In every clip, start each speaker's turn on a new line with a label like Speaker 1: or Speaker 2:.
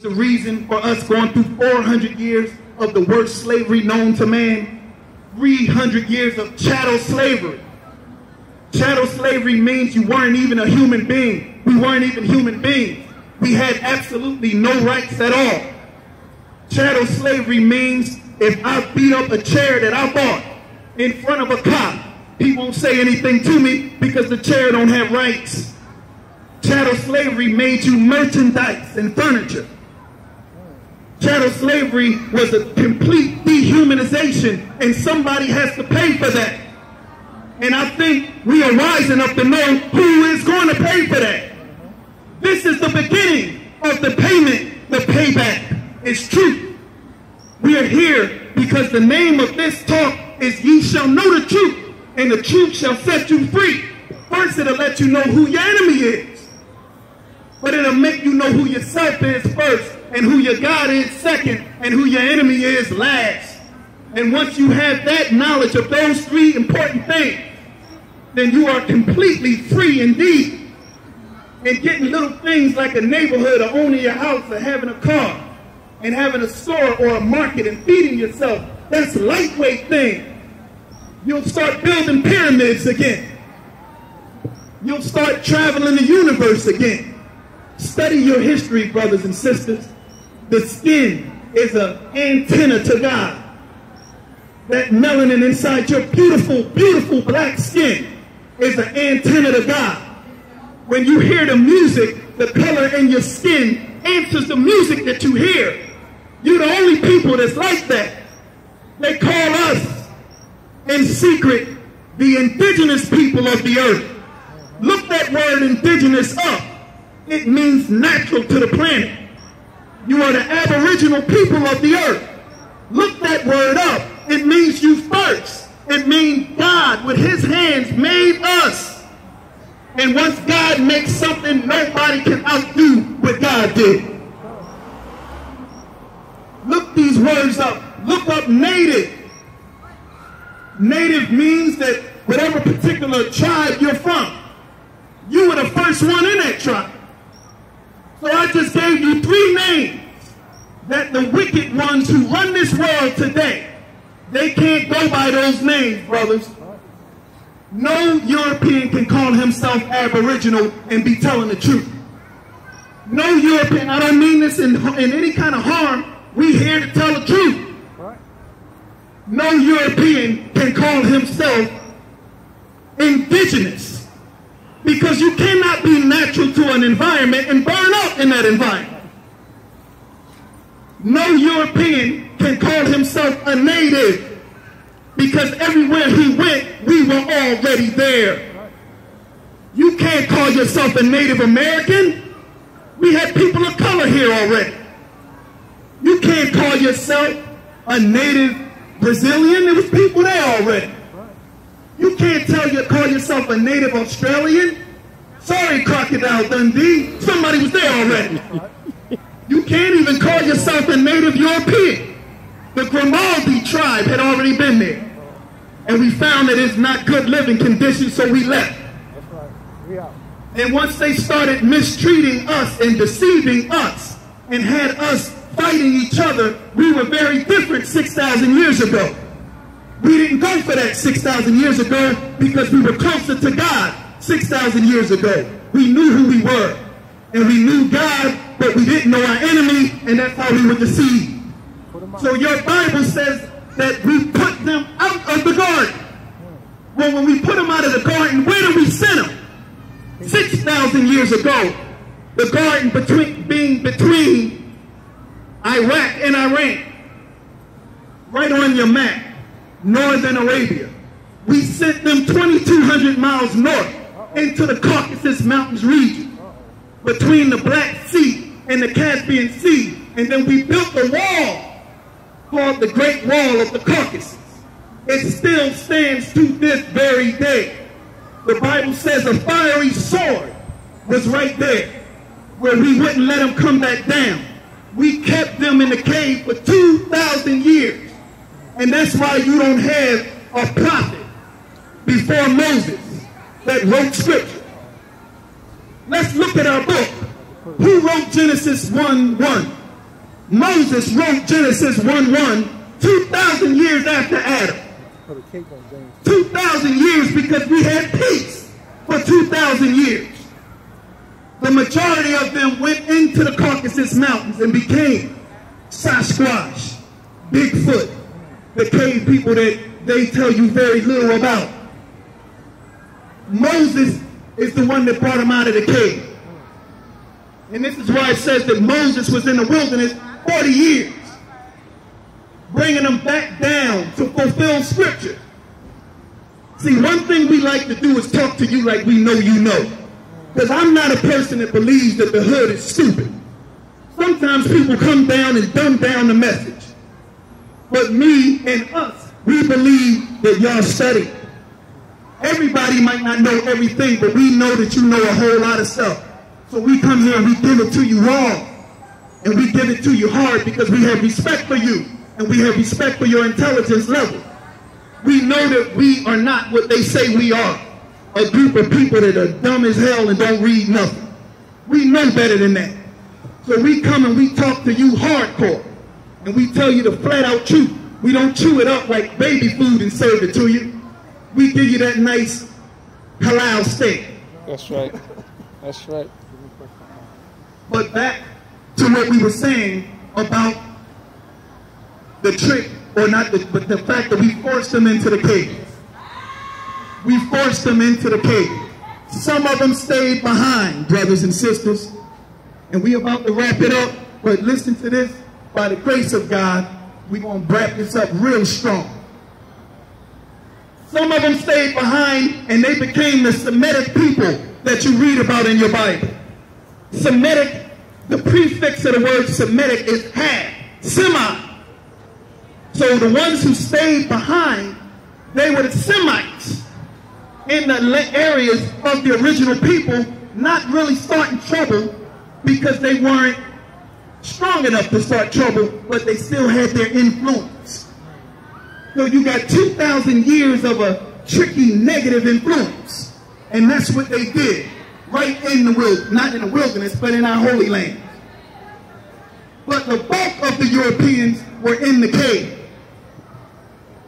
Speaker 1: The reason for us going through 400 years of the worst slavery known to man, 300 years of chattel slavery. Chattel slavery means you weren't even a human being. We weren't even human beings. We had absolutely no rights at all. Chattel slavery means if I beat up a chair that I bought in front of a cop, he won't say anything to me because the chair don't have rights. Chattel slavery made you merchandise and furniture. Chattel slavery was a complete dehumanization, and somebody has to pay for that. And I think we are wise enough to know who is going to pay for that. This is the beginning of the payment, the payback. It's truth. We are here because the name of this talk is Ye Shall Know the Truth, and the truth shall set you free. First, it'll let you know who your enemy is. But it'll make you know who yourself is first, and who your God is second, and who your enemy is last. And once you have that knowledge of those three important things, then you are completely free indeed. And getting little things like a neighborhood, or owning your house, or having a car, and having a store or a market and feeding yourself, that's lightweight thing. You'll start building pyramids again. You'll start traveling the universe again. Study your history, brothers and sisters. The skin is an antenna to God. That melanin inside your beautiful, beautiful black skin is an antenna to God. When you hear the music, the color in your skin answers the music that you hear. You're the only people that's like that. They call us, in secret, the indigenous people of the earth. Look that word indigenous up. It means natural to the planet. You are the aboriginal people of the earth. Look that word up. It means you first. It means God with his hands made us. And once God makes something, nobody can outdo what God did. Look these words up. Look up native. Native means that whatever particular tribe you're from, you were the first one in that tribe. So I just gave you three names that the wicked ones who run this world today, they can't go by those names, brothers. No European can call himself Aboriginal and be telling the truth. No European, I don't mean this in any kind of harm, we here to tell the truth. No European can call himself indigenous, because you cannot be natural to an environment and burn up in that environment. No European can call himself a native, because everywhere he went, we were already there. You can't call yourself a Native American. We had people of color here already. You can't call yourself a Native Brazilian. There was people there already. You can't call yourself a Native Australian. Sorry, Crocodile Dundee. Somebody was there already. You can't even call yourself a Native European. The Grimaldi tribe had already been there. And we found that it's not good living conditions, so we left. And once they started mistreating us and deceiving us and had us fighting each other, we were very different 6,000 years ago. We didn't go for that 6,000 years ago because we were closer to God 6,000 years ago. We knew who we were. And we knew God, but we didn't know our enemy, and that's how we were deceived. So your Bible says that we put them out of the garden. Well, when we put them out of the garden, where did we send them? 6,000 years ago. The garden being between Iraq and Iran. Right on your map. Northern Arabia. We sent them 2,200 miles north into the Caucasus Mountains region, between the Black Sea and the Caspian Sea. And then we built a wall called the Great Wall of the Caucasus. It still stands to this very day. The Bible says a fiery sword was right there, where we wouldn't let them come back down. We kept them in the cave for 2,000 years. And that's why you don't have a prophet before Moses that wrote scripture. Let's look at our book. Who wrote Genesis 1:1? Moses wrote Genesis 1:1 2,000 years after Adam. 2,000 years because we had peace for 2,000 years. The majority of them went into the Caucasus Mountains and became Sasquatch, Bigfoot, the cave people that they tell you very little about. Moses is the one that brought them out of the cave. And this is why it says that Moses was in the wilderness 40 years, bringing them back down to fulfill scripture. See, one thing we like to do is talk to you like we know you know. Because I'm not a person that believes that the hood is stupid. Sometimes people come down and dumb down the message. But me and us, we believe that y'all study. Everybody might not know everything, but we know that you know a whole lot of stuff. So we come here and we give it to you raw. And we give it to you hard because we have respect for you. And we have respect for your intelligence level. We know that we are not what they say we are. A group of people that are dumb as hell and don't read nothing. We know better than that. So we come and we talk to you hardcore. And we tell you the flat out truth. We don't chew it up like baby food and serve it to you. We give you that nice halal steak.
Speaker 2: That's right. That's right.
Speaker 1: But back to what we were saying about the trick, or not, but the fact that we forced them into the cave. We forced them into the cave. Some of them stayed behind, brothers and sisters. And we about to wrap it up, but listen to this. By the grace of God, we're going to wrap this up real strong. Some of them stayed behind, and they became the Semitic people that you read about in your Bible. Semitic, the prefix of the word Semitic is had, semi. So the ones who stayed behind, they were the Semites in the areas of the original people, not really starting trouble because they weren't strong enough to start trouble, but they still had their influence. So you got 2,000 years of a tricky negative influence. And that's what they did right in the wilderness, not in the wilderness, but in our Holy Land. But the bulk of the Europeans were in the cave.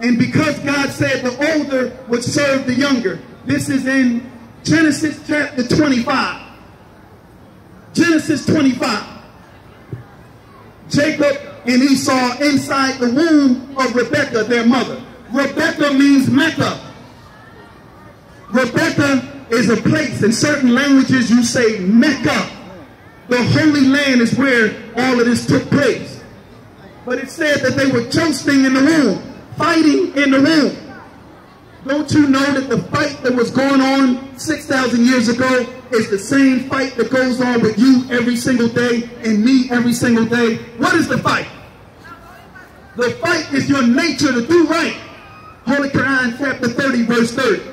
Speaker 1: And because God said the older would serve the younger, this is in Genesis chapter 25. Genesis 25. Jacob and Esau inside the womb of Rebekah, their mother. Rebekah means Mecca. Rebekah is a place. In certain languages you say Mecca. The Holy Land is where all of this took place. But it said that they were jousting in the womb, fighting in the womb. Don't you know that the fight that was going on 6,000 years ago is the same fight that goes on with you every single day and me every single day? What is the fight? The fight is your nature to do right. Holy Quran chapter 30 verse 30.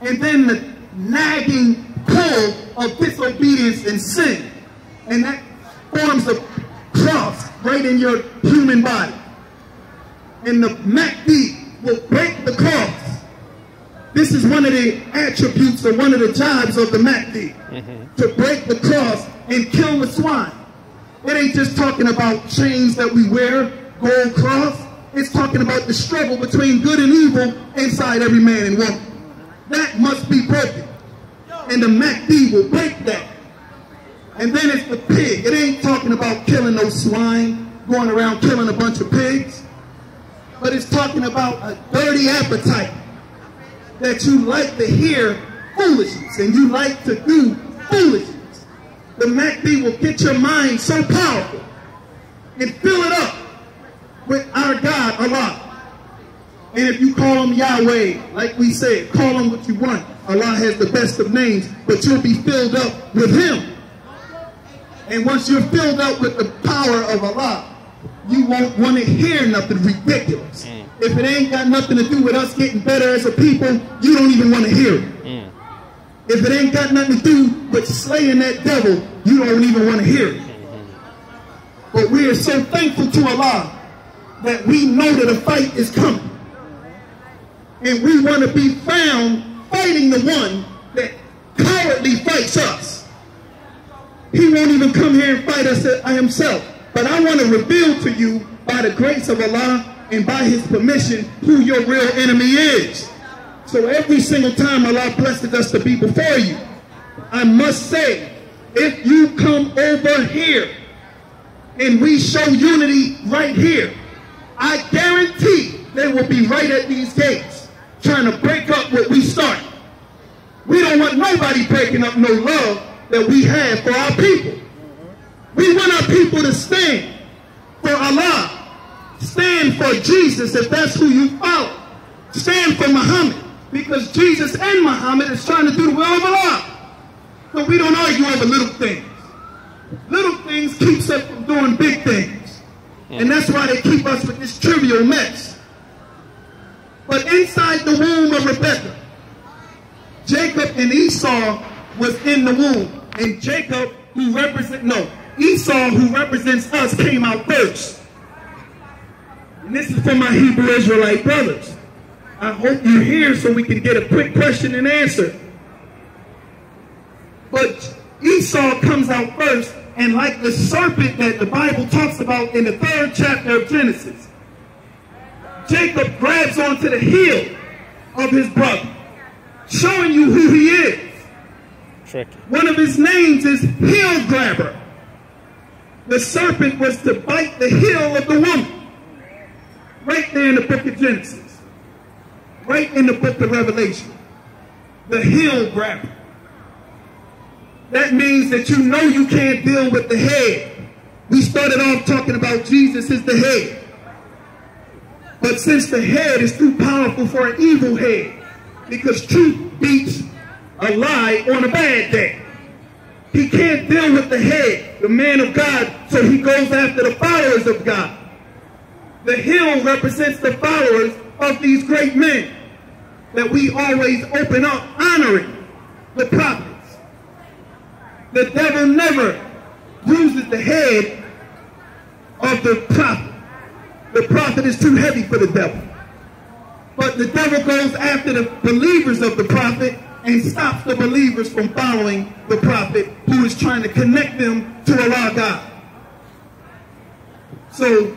Speaker 1: And then the nagging pull of disobedience and sin. And that forms a cross right in your human body. And the Mahdi will break the cross. This is one of the attributes or one of the jobs of the Mahdi. To break the cross and kill the swine. It ain't just talking about chains that we wear, gold cross. It's talking about the struggle between good and evil inside every man and woman. That must be broken. And the Mahdi will break that. And then it's the pig. It ain't talking about killing no swine, going around killing a bunch of pigs. But it's talking about a dirty appetite. That you like to hear foolishness and you like to do foolishness. The Mahdi will get your mind so powerful and fill it up with our God, Allah. And if you call him Yahweh, like we said, call him what you want. Allah has the best of names, but you'll be filled up with him. And once you're filled up with the power of Allah, you won't want to hear nothing ridiculous. If it ain't got nothing to do with us getting better as a people, you don't even want to hear it. If it ain't got nothing to do with slaying that devil, you don't even want to hear it. But we are so thankful to Allah that we know that a fight is coming. And we want to be found fighting the one that cowardly fights us. He won't even come here and fight us himself. But I want to reveal to you, by the grace of Allah and by his permission, who your real enemy is. So every single time Allah blesses us to be before you, I must say, if you come over here and we show unity right here, I guarantee they will be right at these gates trying to break up what we started. We don't want nobody breaking up no love that we have for our people. We want our people to stand for Allah. Stand for Jesus if that's who you follow. Stand for Muhammad, because Jesus and Muhammad is trying to do the will of Allah. But we don't argue over little things. Little things keeps us from doing big things. And that's why they keep us with this trivial mess. But inside the womb of Rebekah, Jacob and Esau was in the womb. And Jacob, Esau, who represents us, came out first. And this is for my Hebrew Israelite brothers. I hope you're here so we can get a quick question and answer. But Esau comes out first, and like the serpent that the Bible talks about in the 3rd chapter of Genesis, Jacob grabs onto the heel of his brother, showing you who he is.
Speaker 2: Tricky. One
Speaker 1: of his names is heel grabber. The serpent was to bite the heel of the woman. Right there in the book of Genesis. Right in the book of Revelation. The heel grabber. That means that you know you can't deal with the head. We started off talking about Jesus is the head. But since the head is too powerful for an evil head, because truth beats a lie on a bad day, he can't deal with the head, the man of God, so he goes after the followers of God. The heel represents the followers of these great men that we always open up honoring, the prophets. The devil never bruises the head of the prophet. The prophet is too heavy for the devil. But the devil goes after the believers of the prophet and stops the believers from following the prophet, who is trying to connect them to Allah God. So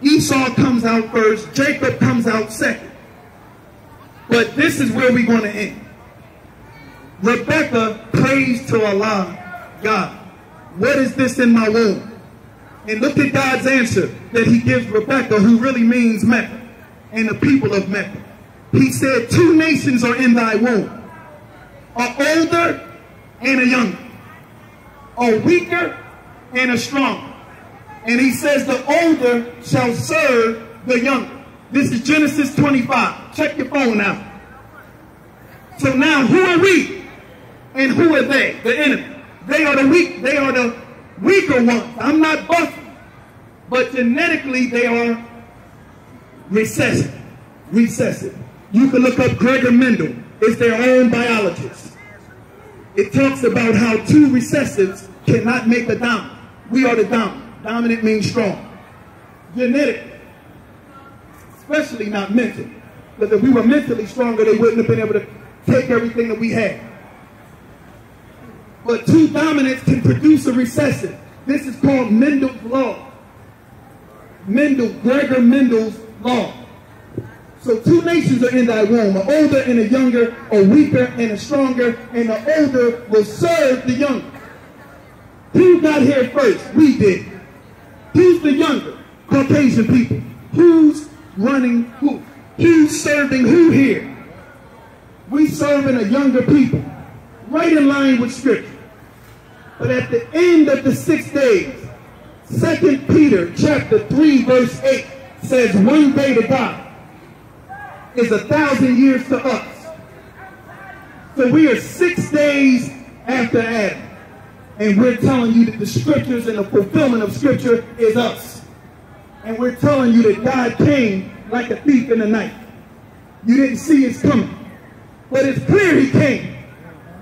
Speaker 1: Esau comes out first, Jacob comes out second. But this is where we're going to end. Rebekah prays to Allah, God, what is this in my womb? And look at God's answer that he gives Rebekah, who really means Mecca, and the people of Mecca. He said, 2 nations are in thy womb, a older and a younger, a weaker and a stronger. And he says the older shall serve the younger. This is Genesis 25. Check your phone out. So now who are we? And who are they? The enemy. They are the weak. They are the weaker ones. I'm not busting. But genetically they are recessive. Recessive. You can look up Gregor Mendel. It's their own biologist. It talks about how 2 recessives cannot make a dominant. We are the dominant. Dominant means strong. Genetically. Especially not mentally. Because if we were mentally stronger, they wouldn't have been able to take everything that we had. But 2 dominants can produce a recessive. This is called Mendel's law. Gregor Mendel's law. So 2 nations are in thy womb, an older and a younger, a weaker and a stronger, and the older will serve the younger. Who got here first? We did. Who's the younger? Caucasian people. Who's running who? Who's serving who here? We serving a younger people, right in line with Scripture. But at the end of the 6 days, 2 Peter chapter 3 verse 8 says, 1 day to God is 1,000 years to us. So we are 6 days after Adam. And we're telling you that the Scriptures and the fulfillment of Scripture is us. And we're telling you that God came like a thief in the night. You didn't see his coming. But it's clear he came,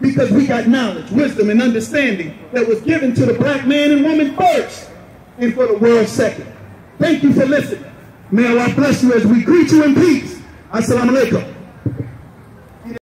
Speaker 1: because we got knowledge, wisdom, and understanding that was given to the black man and woman first, and for the world second. Thank you for listening. May Allah bless you as we greet you in peace. Assalamu alaikum.